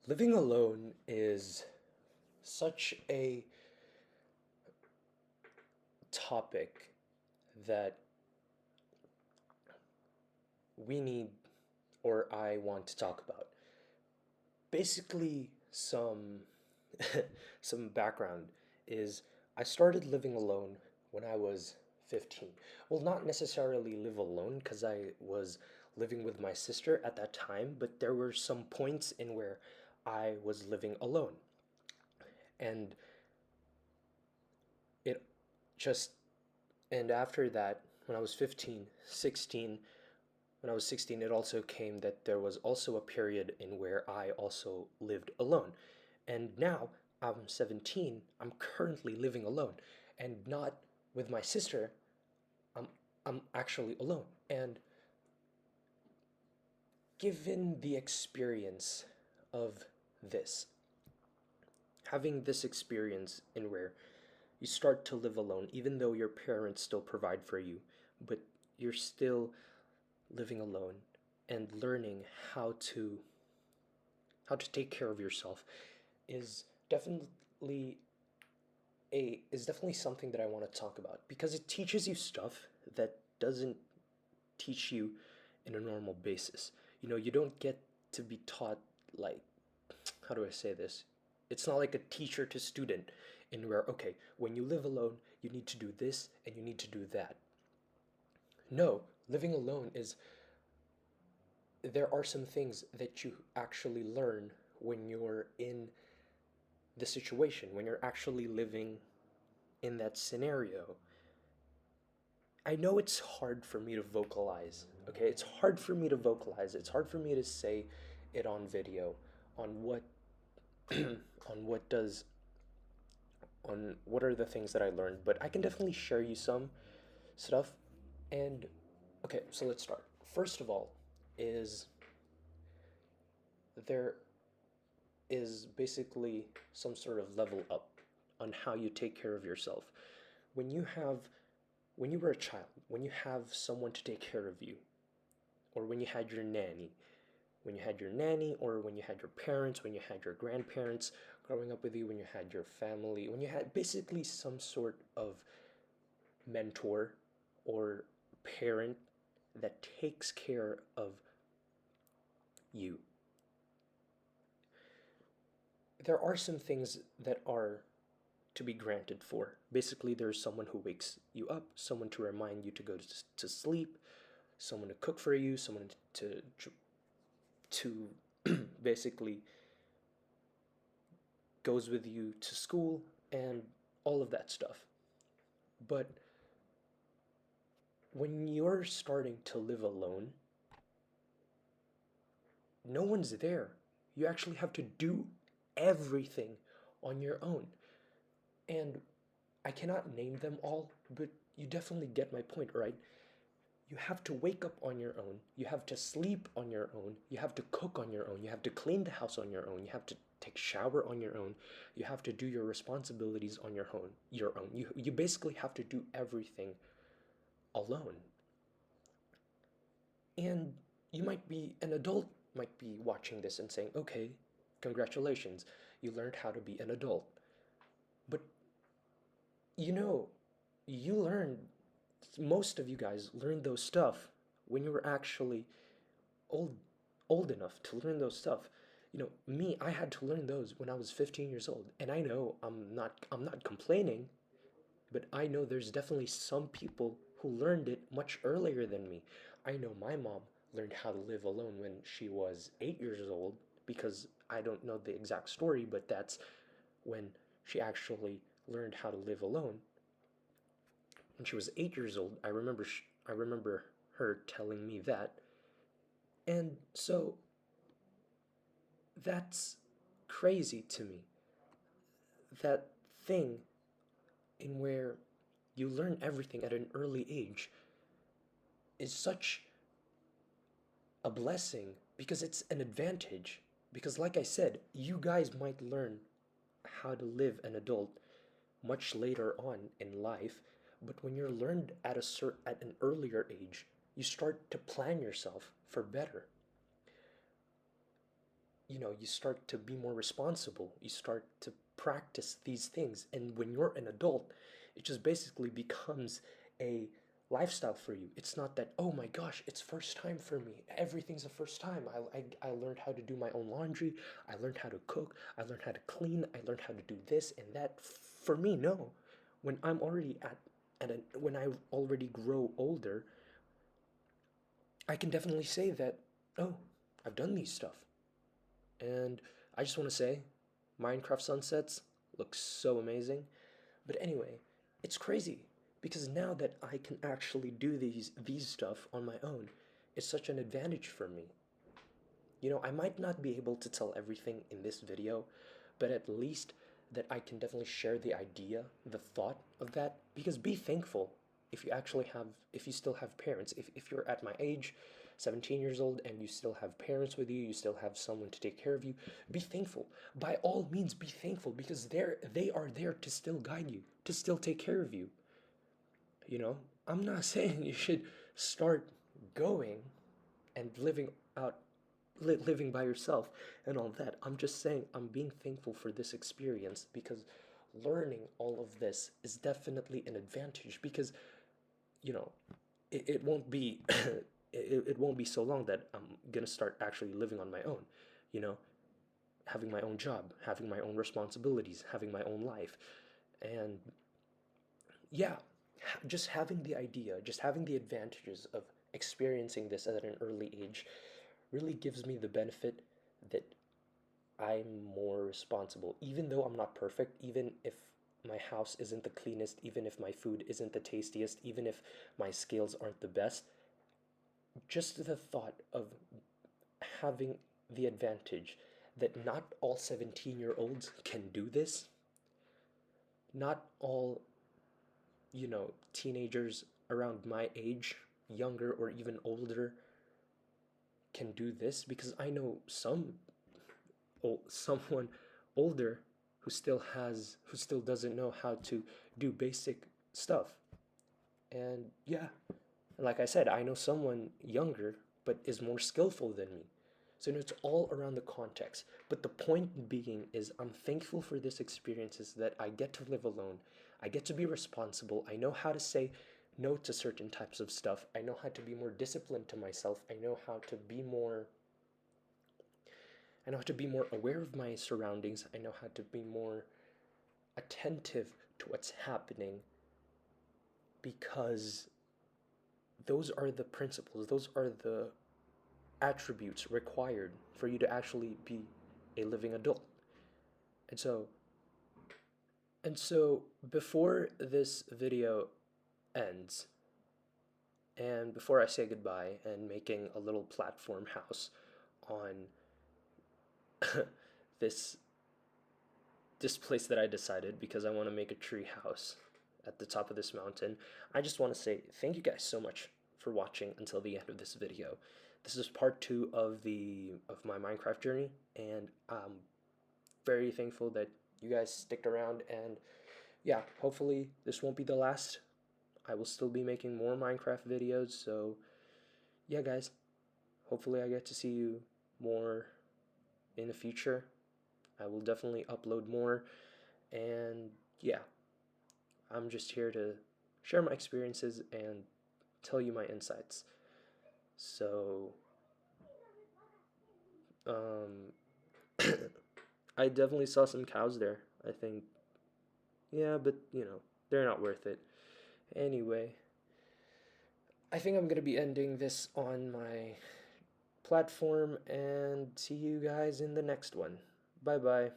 Living alone is such a topic that we need or I want to talk about. Basically, some background is I started living alone when I was 15. Well, not necessarily live alone because I was living with my sister at that time, but there were some points in where I was living alone. And it just and after that, when I was 15, 16, when I was 16, it also came that there was also a period in where I also lived alone. And now I'm 17, I'm currently living alone and not with my sister. I'm I'm actually alone. And given the experience of this, having this experience in where you start to live alone even though your parents still provide for you, but you're still living alone and learning how to take care of yourself is definitely is definitely something that I want to talk about because it teaches you stuff that doesn't teach you in a normal basis. You don't get to be taught, like, how do I say this? It's not like a teacher to student in where, okay, when you live alone, you need to do this and you need to do that. No, living alone is there are some things that you actually learn when you're in the situation, when you're actually living in that scenario. I know it's hard for me to vocalize, okay? It's hard for me to vocalize. It's hard for me to say it on video on what on what does on what are the things that I learned, but I can definitely share you some stuff. And okay, so let's start. First of all, is there is basically some sort of level up on how you take care of yourself. When you have when you were a child, when you have someone to take care of you, or when you had your nanny, or when you had your parents, when you had your grandparents growing up with you, when you had your family, when you had basically some sort of mentor or parent that takes care of you, there are some things that are to be granted for. Basically, there's someone who wakes you up, someone to remind you to go to sleep, someone to cook for you, someone to basically goes with you to school and all of that stuff. But when you're starting to live alone, no one's there. You actually have to do everything on your own. And I cannot name them all, but you definitely get my point, right? You have to wake up on your own. You have to sleep on your own. You have to cook on your own. You have to clean the house on your own. You have to take shower on your own. You have to do your responsibilities on your own. You basically have to do everything alone. And you might be an adult might be watching this and saying, "Okay, congratulations. You learned how to be an adult." But you know, you learned most of you guys learned those stuff when you were actually old old enough to learn those stuff. Me, I had to learn those when I was 15 years old. And I know I'm not complaining, but I know there's definitely some people who learned it much earlier than me. I know my mom learned how to live alone when she was 8 years old because I don't know the exact story, but that's when she actually learned how to live alone. When she was 8 years old, I remember her telling me that. And so that's crazy to me. That thing in where you learn everything at an early age is such a blessing because it's an advantage. Because, like I said, you guys might learn how to live an adult much later on in life, but when you're learned at an earlier age, you start to plan yourself for better. you start to be more responsible. You start to practice these things. And when you're an adult, it just basically becomes a lifestyle for you. It's not that, oh my gosh, it's first time for me. Everything's a first time. I learned how to do my own laundry. I learned how to cook. I learned how to clean. I learned how to do this and that. For me, no. When I'm already when I already grow older, I can definitely say that, oh, I've done these stuff. And I just want to say, Minecraft sunsets look so amazing. But anyway, it's crazy because now that I can actually do these stuff on my own, it's such an advantage for me. I might not be able to tell everything in this video, but at least that I can definitely share the idea, the thought of that, because be thankful if you still have parents, if you're at my age, 17 years old, and you still have parents with you, you still have someone to take care of you, be thankful. By all means, be thankful because they are there to still guide you, to still take care of you. You know, I'm not saying you should start going and living by yourself and all that. I'm just saying I'm being thankful for this experience because learning all of this is definitely an advantage because you know it won't be it won't be so long that I'm gonna start actually living on my own, you know, having my own job, having my own responsibilities, having my own life. And yeah, just having the idea, just having the advantages of experiencing this at an early age really gives me the benefit that I'm more responsible. Even though I'm not perfect, even if my house isn't the cleanest, even if my food isn't the tastiest, even if my skills aren't the best, just the thought of having the advantage that not all 17-year-olds can do this, not all, teenagers around my age, younger or even older, can do this because I know someone older who still doesn't know how to do basic stuff. And yeah, like I said, I know someone younger but is more skillful than me. So it's all around the context. But the point being is I'm thankful for this experiences that I get to live alone. I get to be responsible. I know how to say no to certain types of stuff. I know how to be more disciplined to myself. I know how to be more aware of my surroundings. I know how to be more attentive to what's happening because those are the principles, those are the attributes required for you to actually be a living adult. And so before this video ends and before I say goodbye and making a little platform house on this this place that I decided because I want to make a tree house at the top of this mountain, I just want to say thank you guys so much for watching until the end of this video. This is part 2 of my Minecraft journey, and I'm very thankful that you guys sticked around. And yeah, hopefully this won't be the last. I will still be making more Minecraft videos. So yeah, guys, hopefully I get to see you more in the future. I will definitely upload more. And yeah, I'm just here to share my experiences and tell you my insights. So, I definitely saw some cows there. I think, yeah, but they're not worth it. Anyway, I think I'm gonna be ending this on my platform and see you guys in the next one. Bye bye.